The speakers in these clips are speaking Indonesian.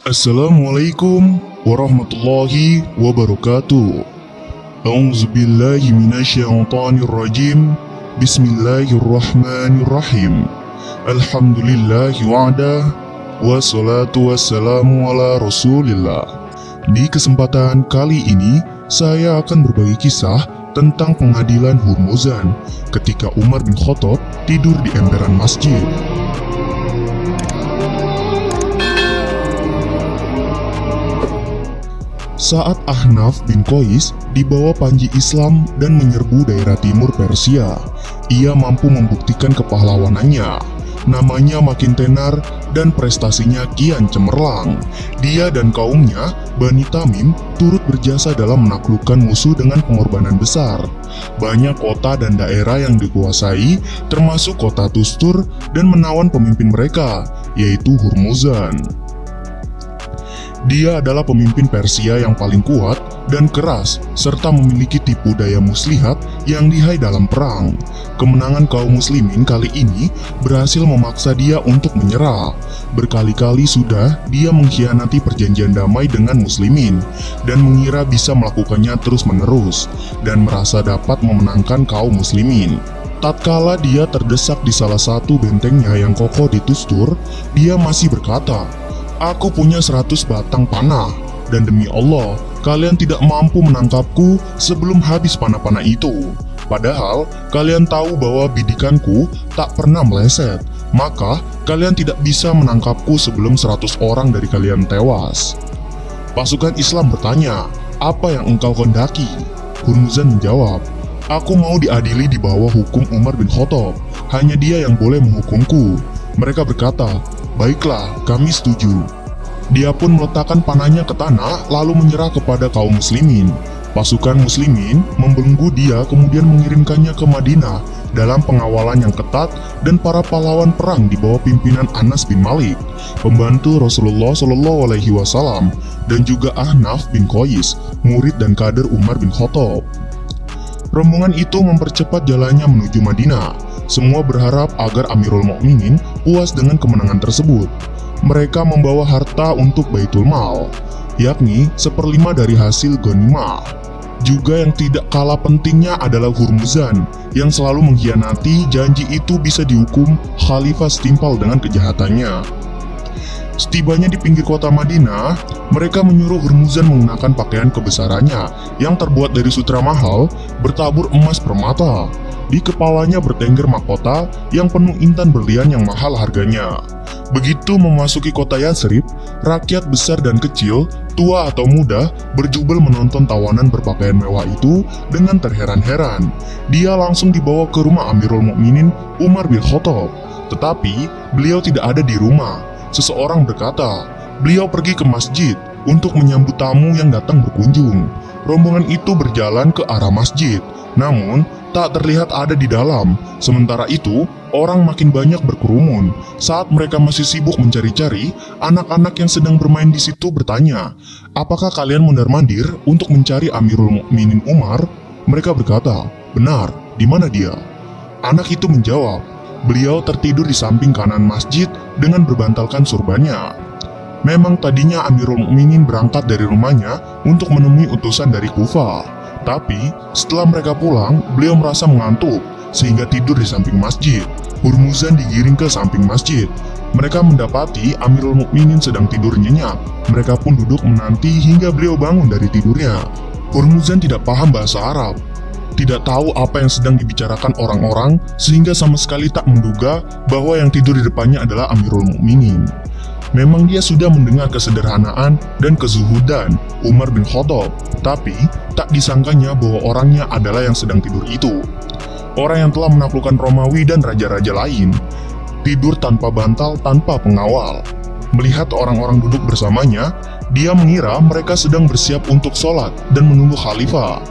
Assalamualaikum warahmatullahi wabarakatuh. A'udzubillahi minasyaitonirrajim. Bismillahirrahmanirrahim. Alhamdulillahi wa'ada. Wassalatu wassalamu ala rasulillah. Di kesempatan kali ini, saya akan berbagi kisah tentang pengadilan Hurmuzan ketika Umar bin Khattab tidur di emperan masjid. Saat Ahnaf bin Qais dibawa panji Islam dan menyerbu daerah timur Persia, ia mampu membuktikan kepahlawanannya. Namanya makin tenar dan prestasinya kian cemerlang. Dia dan kaumnya, Bani Tamim, turut berjasa dalam menaklukkan musuh dengan pengorbanan besar. Banyak kota dan daerah yang dikuasai, termasuk kota Tustur, dan menawan pemimpin mereka, yaitu Hurmuzan. Dia adalah pemimpin Persia yang paling kuat dan keras, serta memiliki tipu daya muslihat yang lihai dalam perang. Kemenangan kaum muslimin kali ini berhasil memaksa dia untuk menyerah. Berkali-kali sudah dia mengkhianati perjanjian damai dengan muslimin, dan mengira bisa melakukannya terus-menerus, dan merasa dapat memenangkan kaum muslimin. Tatkala dia terdesak di salah satu bentengnya yang kokoh di Tustur, dia masih berkata, "Aku punya 100 batang panah, dan demi Allah, kalian tidak mampu menangkapku sebelum habis panah-panah itu. Padahal, kalian tahu bahwa bidikanku tak pernah meleset, maka kalian tidak bisa menangkapku sebelum 100 orang dari kalian tewas." Pasukan Islam bertanya, "Apa yang engkau kehendaki?" Hurmuzan menjawab, "Aku mau diadili di bawah hukum Umar bin Khattab, hanya dia yang boleh menghukumku." Mereka berkata, "Baiklah, kami setuju." Dia pun meletakkan panahnya ke tanah lalu menyerah kepada kaum muslimin. Pasukan muslimin membelenggu dia kemudian mengirimkannya ke Madinah dalam pengawalan yang ketat dan para pahlawan perang di bawah pimpinan Anas bin Malik, pembantu Rasulullah SAW, dan juga Ahnaf bin Qais, murid dan kader Umar bin Khattab. Rombongan itu mempercepat jalannya menuju Madinah. Semua berharap agar Amirul Mukminin puas dengan kemenangan tersebut. Mereka membawa harta untuk Baitul Mal, yakni 1/5 dari hasil ghanimah. Juga yang tidak kalah pentingnya adalah Hurmuzan, yang selalu mengkhianati janji itu bisa dihukum khalifah setimpal dengan kejahatannya. Setibanya di pinggir kota Madinah, mereka menyuruh Hurmuzan mengenakan pakaian kebesarannya yang terbuat dari sutra mahal bertabur emas permata. Di kepalanya bertengger mahkota yang penuh intan berlian yang mahal harganya. Begitu memasuki kota Yatsrib, rakyat besar dan kecil, tua atau muda, berjubel menonton tawanan berpakaian mewah itu dengan terheran-heran. Dia langsung dibawa ke rumah Amirul Mukminin Umar bin Khattab. Tetapi, beliau tidak ada di rumah. Seseorang berkata, beliau pergi ke masjid untuk menyambut tamu yang datang berkunjung. Rombongan itu berjalan ke arah masjid, namun tak terlihat ada di dalam. Sementara itu, orang makin banyak berkerumun. Saat mereka masih sibuk mencari-cari, anak-anak yang sedang bermain di situ bertanya, "Apakah kalian mondar-mandir untuk mencari Amirul Mukminin Umar?" Mereka berkata, "Benar, di mana dia?" Anak itu menjawab, "Beliau tertidur di samping kanan masjid dengan berbantalkan surbannya." Memang tadinya Amirul Mukminin berangkat dari rumahnya untuk menemui utusan dari Kufah. Tapi, setelah mereka pulang, beliau merasa mengantuk, sehingga tidur di samping masjid. Hurmuzan digiring ke samping masjid. Mereka mendapati Amirul Mukminin sedang tidur nyenyak. Mereka pun duduk menanti hingga beliau bangun dari tidurnya. Hurmuzan tidak paham bahasa Arab, tidak tahu apa yang sedang dibicarakan orang-orang, sehingga sama sekali tak menduga bahwa yang tidur di depannya adalah Amirul Mukminin. Memang dia sudah mendengar kesederhanaan dan kezuhudan Umar bin Khattab, tapi tak disangkanya bahwa orangnya adalah yang sedang tidur itu. Orang yang telah menaklukkan Romawi dan raja-raja lain, tidur tanpa bantal, tanpa pengawal. Melihat orang-orang duduk bersamanya, dia mengira mereka sedang bersiap untuk sholat dan menunggu khalifah.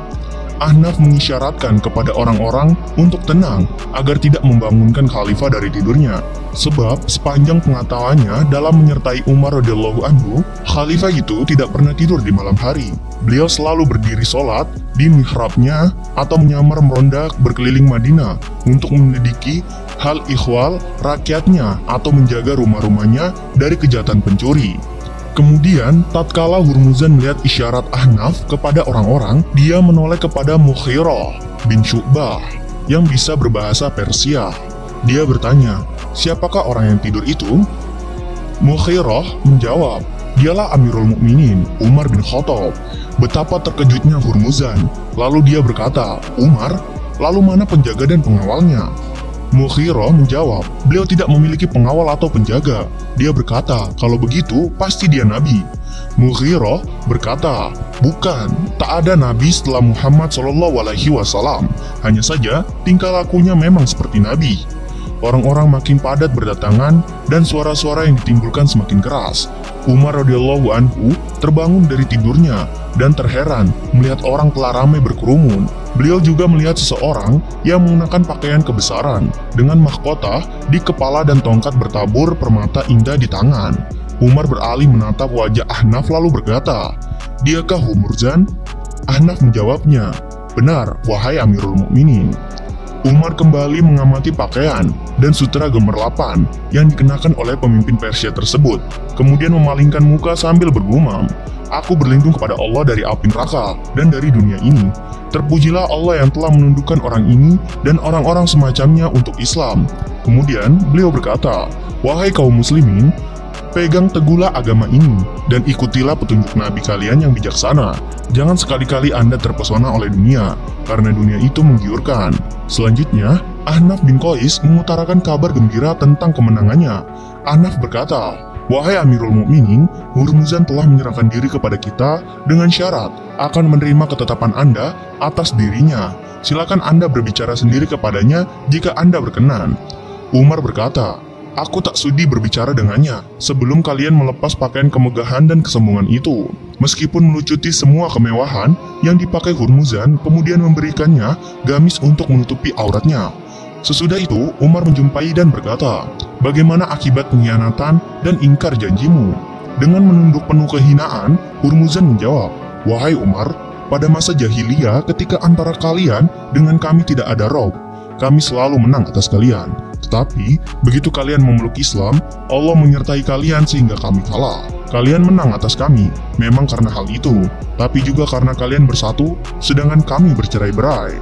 Ahnaf mengisyaratkan kepada orang-orang untuk tenang agar tidak membangunkan khalifah dari tidurnya. Sebab sepanjang pengetahuannya dalam menyertai Umar radhiyallahu anhu, khalifah itu tidak pernah tidur di malam hari. Beliau selalu berdiri sholat di mihrabnya atau menyamar meronda berkeliling Madinah untuk menyelidiki hal ikhwal rakyatnya atau menjaga rumah-rumahnya dari kejahatan pencuri. Kemudian, tatkala Hurmuzan melihat isyarat Ahnaf kepada orang-orang, dia menoleh kepada Mughirah bin Syu'bah yang bisa berbahasa Persia. Dia bertanya, "Siapakah orang yang tidur itu?" Mughirah menjawab, "Dialah Amirul Mukminin, Umar bin Khattab." Betapa terkejutnya Hurmuzan. Lalu dia berkata, "Umar? Lalu mana penjaga dan pengawalnya?" Mughirah menjawab, "Beliau tidak memiliki pengawal atau penjaga." Dia berkata, "Kalau begitu, pasti dia nabi." Mughirah berkata, "Bukan, tak ada nabi setelah Muhammad SAW. Hanya saja, tingkah lakunya memang seperti nabi." Orang-orang makin padat berdatangan dan suara-suara yang ditimbulkan semakin keras. Umar radhiyallahu anhu terbangun dari tidurnya dan terheran melihat orang telah ramai berkerumun. Beliau juga melihat seseorang yang menggunakan pakaian kebesaran dengan mahkota di kepala dan tongkat bertabur permata indah di tangan. Umar beralih menatap wajah Ahnaf lalu berkata, "Diakah Hurmuzan?" Ahnaf menjawabnya, "Benar, wahai Amirul Mukminin." Umar kembali mengamati pakaian dan sutra gemerlapan yang dikenakan oleh pemimpin Persia tersebut, kemudian memalingkan muka sambil bergumam, "Aku berlindung kepada Allah dari api neraka dan dari dunia ini. Terpujilah Allah yang telah menundukkan orang ini dan orang-orang semacamnya untuk Islam." Kemudian beliau berkata, "Wahai kaum muslimin, pegang teguhlah agama ini dan ikutilah petunjuk Nabi kalian yang bijaksana. Jangan sekali-kali Anda terpesona oleh dunia, karena dunia itu menggiurkan." Selanjutnya, Ahnaf bin Qais mengutarakan kabar gembira tentang kemenangannya. Ahnaf berkata, "Wahai Amirul Mukminin, Hurmuzan telah menyerahkan diri kepada kita dengan syarat akan menerima ketetapan Anda atas dirinya. Silakan Anda berbicara sendiri kepadanya jika Anda berkenan." Umar berkata, "Aku tak sudi berbicara dengannya sebelum kalian melepas pakaian kemegahan dan kesombongan itu." Meskipun melucuti semua kemewahan yang dipakai Hurmuzan, kemudian memberikannya gamis untuk menutupi auratnya. Sesudah itu, Umar menjumpai dan berkata, "Bagaimana akibat pengkhianatan dan ingkar janjimu?" Dengan menunduk penuh kehinaan, Hurmuzan menjawab, "Wahai Umar, pada masa jahiliyah ketika antara kalian dengan kami tidak ada rob, kami selalu menang atas kalian. Tetapi, begitu kalian memeluk Islam, Allah menyertai kalian sehingga kami kalah. Kalian menang atas kami, memang karena hal itu, tapi juga karena kalian bersatu, sedangkan kami bercerai-berai."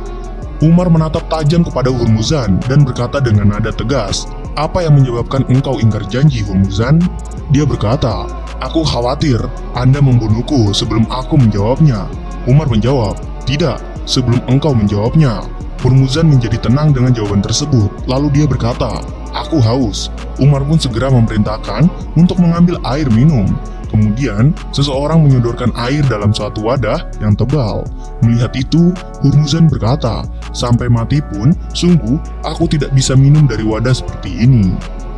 Umar menatap tajam kepada Hurmuzan dan berkata dengan nada tegas, "Apa yang menyebabkan engkau ingkar janji, Hurmuzan?" Dia berkata, "Aku khawatir Anda membunuhku sebelum aku menjawabnya." Umar menjawab, "Tidak, sebelum engkau menjawabnya." Hurmuzan menjadi tenang dengan jawaban tersebut, lalu dia berkata, "Aku haus." Umar pun segera memerintahkan untuk mengambil air minum. Kemudian, seseorang menyodorkan air dalam suatu wadah yang tebal. Melihat itu, Hurmuzan berkata, "Sampai mati pun, sungguh aku tidak bisa minum dari wadah seperti ini."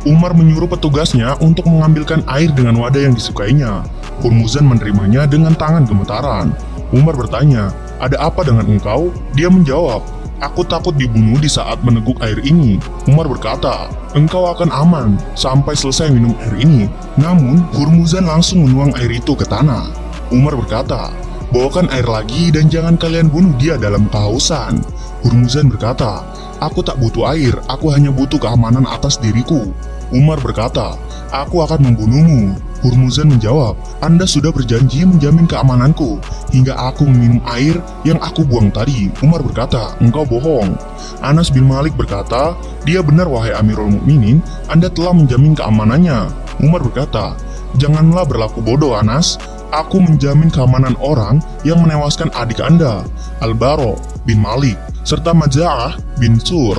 Umar menyuruh petugasnya untuk mengambilkan air dengan wadah yang disukainya. Hurmuzan menerimanya dengan tangan gemetaran. Umar bertanya, "Ada apa dengan engkau?" Dia menjawab, "Aku takut dibunuh di saat meneguk air ini." Umar berkata, "Engkau akan aman sampai selesai minum air ini." Namun, Hurmuzan langsung menuang air itu ke tanah. Umar berkata, "Bawakan air lagi dan jangan kalian bunuh dia dalam kehausan." Hurmuzan berkata, "Aku tak butuh air, aku hanya butuh keamanan atas diriku." Umar berkata, "Aku akan membunuhmu." Hurmuzan menjawab, "Anda sudah berjanji menjamin keamananku hingga aku meminum air yang aku buang tadi." Umar berkata, "Engkau bohong." Anas bin Malik berkata, "Dia benar wahai Amirul Mukminin, Anda telah menjamin keamanannya." Umar berkata, "Janganlah berlaku bodoh Anas, aku menjamin keamanan orang yang menewaskan adik Anda, Al-Bara bin Malik, serta Maja'ah bin Sur."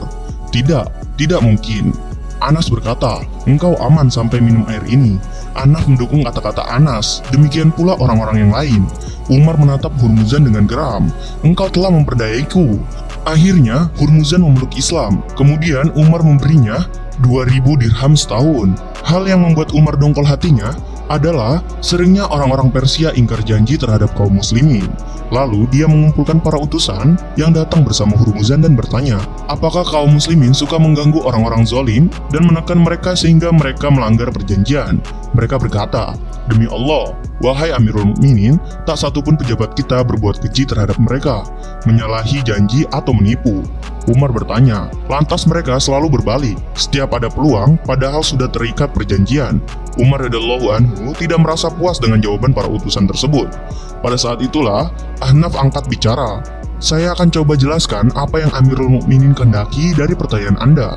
Tidak mungkin." Anas berkata, "Engkau aman sampai minum air ini." Anas mendukung kata-kata Anas, demikian pula orang-orang yang lain. Umar menatap Hurmuzan dengan geram, "Engkau telah memperdayaiku." Akhirnya, Hurmuzan memeluk Islam. Kemudian Umar memberinya 2.000 dirham setahun. Hal yang membuat Umar dongkol hatinya adalah seringnya orang-orang Persia ingkar janji terhadap kaum muslimin. Lalu dia mengumpulkan para utusan yang datang bersama Hurmuzan dan bertanya, apakah kaum muslimin suka mengganggu orang-orang zalim dan menekan mereka sehingga mereka melanggar perjanjian. Mereka berkata, "Demi Allah, wahai Amirul Mukminin, tak satupun pejabat kita berbuat keji terhadap mereka, menyalahi janji atau menipu." Umar bertanya, lantas mereka selalu berbalik setiap ada peluang padahal sudah terikat perjanjian. Umar radhiyallahu anhu itu tidak merasa puas dengan jawaban para utusan tersebut. Pada saat itulah, Ahnaf angkat bicara. "Saya akan coba jelaskan apa yang Amirul Mukminin kehendaki dari pertanyaan Anda."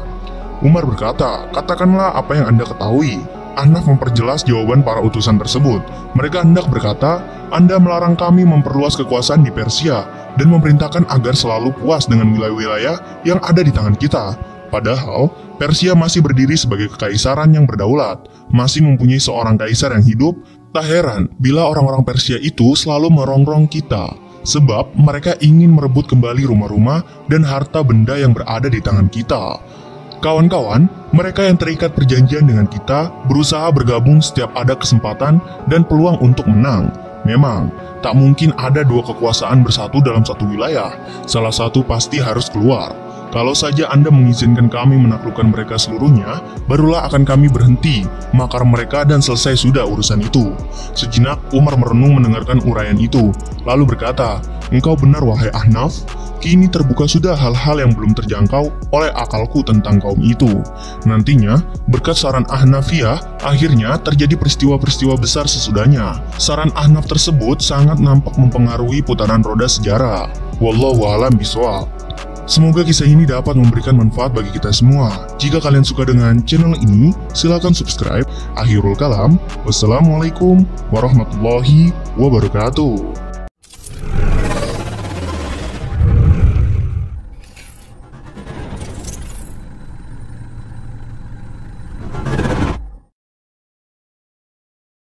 Umar berkata, "Katakanlah apa yang Anda ketahui." Ahnaf memperjelas jawaban para utusan tersebut. Mereka hendak berkata, "Anda melarang kami memperluas kekuasaan di Persia dan memerintahkan agar selalu puas dengan wilayah-wilayah yang ada di tangan kita. Padahal, Persia masih berdiri sebagai kekaisaran yang berdaulat, masih mempunyai seorang kaisar yang hidup. Tak heran bila orang-orang Persia itu selalu merongrong kita, sebab mereka ingin merebut kembali rumah-rumah dan harta benda yang berada di tangan kita. Kawan-kawan, mereka yang terikat perjanjian dengan kita berusaha bergabung setiap ada kesempatan dan peluang untuk menang. Memang, tak mungkin ada dua kekuasaan bersatu dalam satu wilayah. Salah satu pasti harus keluar. Kalau saja Anda mengizinkan kami menaklukkan mereka seluruhnya, barulah akan kami berhenti, makar mereka dan selesai sudah urusan itu." Sejenak Umar merenung mendengarkan uraian itu, lalu berkata, "Engkau benar wahai Ahnaf. Kini terbuka sudah hal-hal yang belum terjangkau oleh akalku tentang kaum itu. Nantinya, berkat saran Ahnafiyah, akhirnya terjadi peristiwa-peristiwa besar sesudahnya. Saran Ahnaf tersebut sangat nampak mempengaruhi putaran roda sejarah. Wallahu a'lam bishawab." Semoga kisah ini dapat memberikan manfaat bagi kita semua. Jika kalian suka dengan channel ini, silakan subscribe. Akhirul kalam, wassalamualaikum warahmatullahi wabarakatuh.